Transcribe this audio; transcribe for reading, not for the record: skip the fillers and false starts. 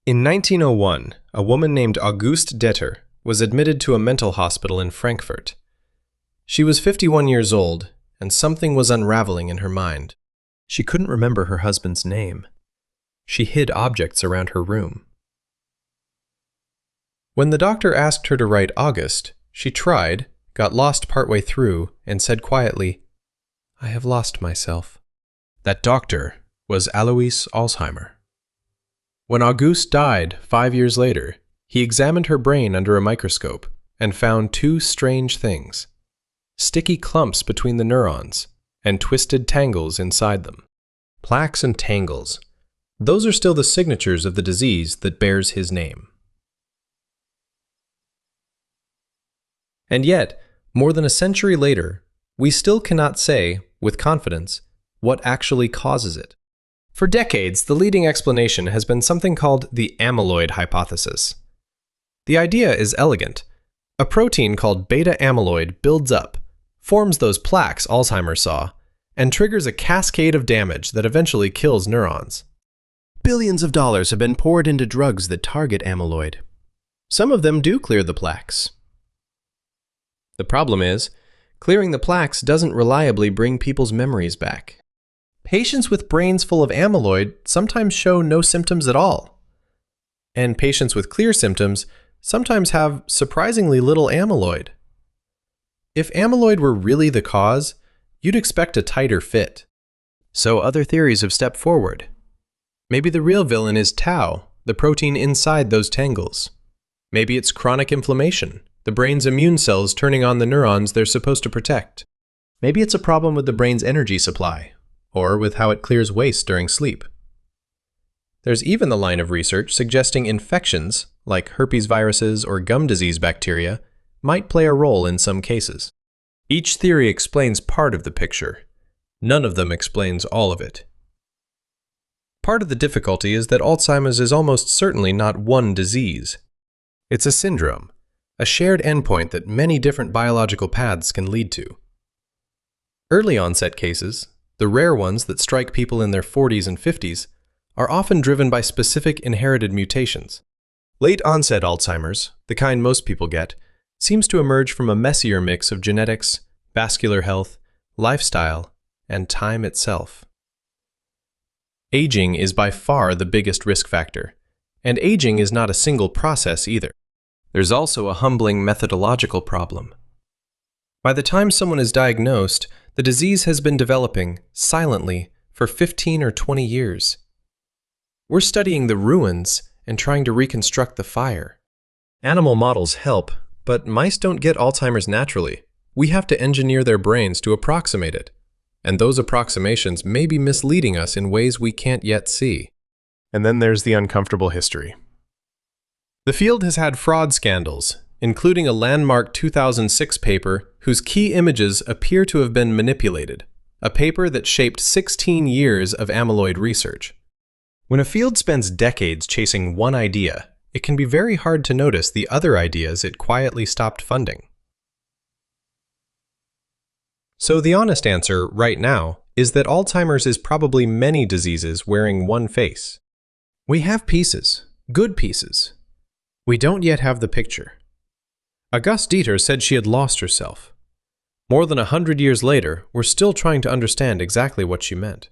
In 1901, a woman named Auguste Deter was admitted to a mental hospital in Frankfurt. She was 51 years old, and something was unraveling in her mind. She couldn't remember her husband's name. She hid objects around her room. When the doctor asked her to write August, she tried, got lost partway through, and said quietly, "I have lost myself." That doctor was Alois Alzheimer. When Auguste died 5 years later, he examined her brain under a microscope and found two strange things: sticky clumps between the neurons and twisted tangles inside them. Plaques and tangles. Those are still the signatures of the disease that bears his name. And yet, more than a century later, we still cannot say, with confidence, what actually causes it. For decades, the leading explanation has been something called the amyloid hypothesis. The idea is elegant. A protein called beta amyloid builds up, forms those plaques Alzheimer saw, and triggers a cascade of damage that eventually kills neurons. Billions of dollars have been poured into drugs that target amyloid. Some of them do clear the plaques. The problem is, clearing the plaques doesn't reliably bring people's memories back. Patients with brains full of amyloid sometimes show no symptoms at all. And patients with clear symptoms sometimes have surprisingly little amyloid. If amyloid were really the cause, you'd expect a tighter fit. So other theories have stepped forward. Maybe the real villain is tau, the protein inside those tangles. Maybe it's chronic inflammation, the brain's immune cells turning on the neurons they're supposed to protect. Maybe it's a problem with the brain's energy supply, or with how it clears waste during sleep. There's even the line of research suggesting infections, like herpes viruses or gum disease bacteria, might play a role in some cases. Each theory explains part of the picture. None of them explains all of it. Part of the difficulty is that Alzheimer's is almost certainly not one disease. It's a syndrome, a shared endpoint that many different biological paths can lead to. Early onset cases, the rare ones that strike people in their 40s and 50s, are often driven by specific inherited mutations. Late onset Alzheimer's, the kind most people get, seems to emerge from a messier mix of genetics, vascular health, lifestyle, and time itself. Aging is by far the biggest risk factor, and aging is not a single process either. There's also a humbling methodological problem. By the time someone is diagnosed, the disease has been developing, silently, for 15 or 20 years. We're studying the ruins and trying to reconstruct the fire. Animal models help, but mice don't get Alzheimer's naturally. We have to engineer their brains to approximate it, and those approximations may be misleading us in ways we can't yet see. And then there's the uncomfortable history. The field has had fraud scandals, including a landmark 2006 paper whose key images appear to have been manipulated, a paper that shaped 16 years of amyloid research. When a field spends decades chasing one idea, it can be very hard to notice the other ideas it quietly stopped funding. So the honest answer, right now, is that Alzheimer's is probably many diseases wearing one face. We have pieces, good pieces. We don't yet have the picture. Auguste Deter said she had lost herself. More than 100 years later, we're still trying to understand exactly what she meant.